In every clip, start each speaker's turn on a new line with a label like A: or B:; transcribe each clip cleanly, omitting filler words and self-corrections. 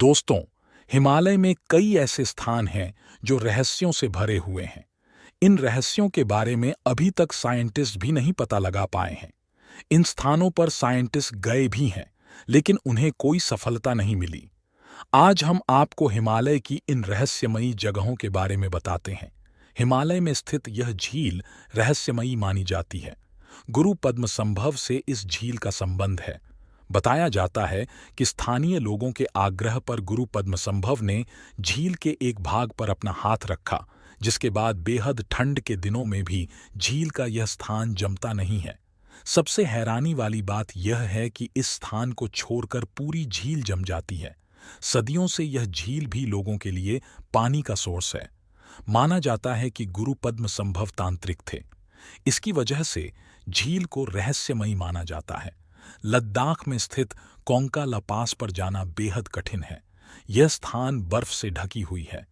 A: दोस्तों, हिमालय में कई ऐसे स्थान हैं जो रहस्यों से भरे हुए हैं। इन रहस्यों के बारे में अभी तक साइंटिस्ट भी नहीं पता लगा पाए हैं। इन स्थानों पर साइंटिस्ट गए भी हैं, लेकिन उन्हें कोई सफलता नहीं मिली। आज हम आपको हिमालय की इन रहस्यमयी जगहों के बारे में बताते हैं। हिमालय में स्थित यह झील रहस्यमयी मानी जाती है। गुरु पद्म संभव से इस झील का संबंध है। बताया जाता है कि स्थानीय लोगों के आग्रह पर गुरु पद्मसंभव ने झील के एक भाग पर अपना हाथ रखा, जिसके बाद बेहद ठंड के दिनों में भी झील का यह स्थान जमता नहीं है। सबसे हैरानी वाली बात यह है कि इस स्थान को छोड़कर पूरी झील जम जाती है। सदियों से यह झील भी लोगों के लिए पानी का सोर्स है। माना जाता है कि गुरु पद्म संभव तांत्रिक थे। इसकी वजह से झील को रहस्यमयी माना जाता है। लद्दाख में स्थित कोंका ला पास पर जाना बेहद कठिन है। यह स्थान बर्फ से ढकी हुई है।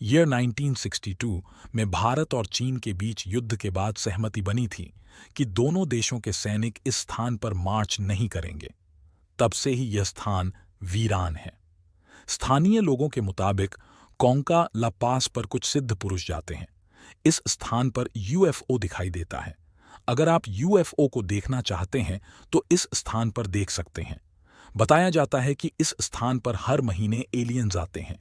A: ईयर 1962 में भारत और चीन के बीच युद्ध के बाद सहमति बनी थी कि दोनों देशों के सैनिक इस स्थान पर मार्च नहीं करेंगे। तब से ही यह स्थान वीरान है। स्थानीय लोगों के मुताबिक कोंका ला पास पर कुछ सिद्ध पुरुष जाते हैं। इस स्थान पर यूएफओ दिखाई देता है। अगर आप यूएफओ को देखना चाहते हैं तो इस स्थान पर देख सकते हैं। बताया जाता है कि इस स्थान पर हर महीने एलियंस आते हैं।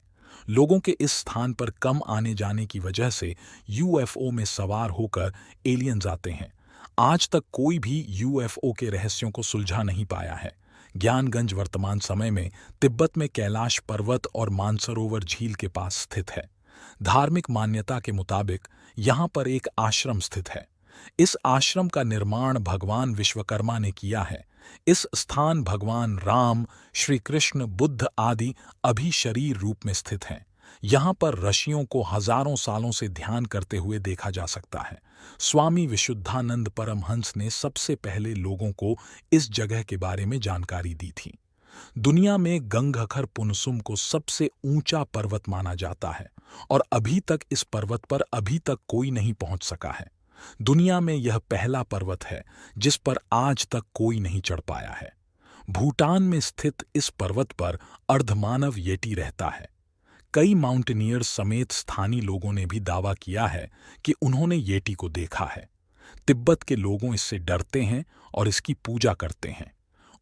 A: लोगों के इस स्थान पर कम आने जाने की वजह से यूएफओ में सवार होकर एलियंस आते हैं। आज तक कोई भी यूएफओ के रहस्यों को सुलझा नहीं पाया है। ज्ञानगंज वर्तमान समय में तिब्बत में कैलाश पर्वत और मानसरोवर झील के पास स्थित है। धार्मिक मान्यता के मुताबिक यहाँ पर एक आश्रम स्थित है। इस आश्रम का निर्माण भगवान विश्वकर्मा ने किया है। इस स्थान भगवान राम, श्री कृष्ण, बुद्ध आदि अभी शरीर रूप में स्थित हैं। यहाँ पर ऋषियों को हजारों सालों से ध्यान करते हुए देखा जा सकता है। स्वामी विशुद्धानंद परमहंस ने सबसे पहले लोगों को इस जगह के बारे में जानकारी दी थी। दुनिया में गंगखर पुनसुम को सबसे ऊंचा पर्वत माना जाता है और अभी तक इस पर्वत पर अभी तक कोई नहीं पहुंच सका है। दुनिया में यह पहला पर्वत है जिस पर आज तक कोई नहीं चढ़ पाया है। भूटान में स्थित इस पर्वत पर अर्धमानव येटी रहता है। कई माउंटेनियर्स समेत स्थानीय लोगों ने भी दावा किया है कि उन्होंने येटी को देखा है। तिब्बत के लोगों इससे डरते हैं और इसकी पूजा करते हैं।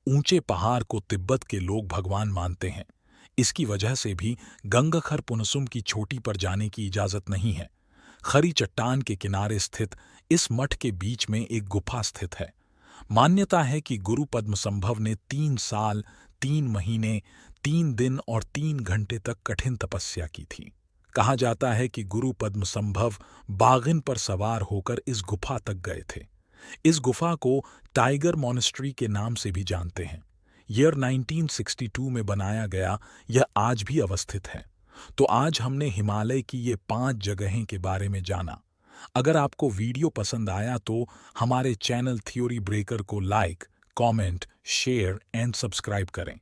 A: ऊंचे पहाड़ को तिब्बत के लोग भगवान मानते हैं। इसकी वजह से भी गंगखर पुनसुम की चोटी पर जाने की इजाजत नहीं है। खरी चट्टान के किनारे स्थित इस मठ के बीच में एक गुफा स्थित है। मान्यता है कि गुरु पद्मसंभव ने 3 साल, 3 महीने, 3 दिन और 3 घंटे तक कठिन तपस्या की थी। कहा जाता है कि गुरु पद्मसंभव बागिन पर सवार होकर इस गुफा तक गए थे। इस गुफा को टाइगर मॉनेस्ट्री के नाम से भी जानते हैं। ईयर 1962 में बनाया गया यह आज भी अवस्थित है। तो आज हमने हिमालय की ये 5 जगहें के बारे में जाना। अगर आपको वीडियो पसंद आया तो हमारे चैनल थ्योरी ब्रेकर को like, comment, share and subscribe करें।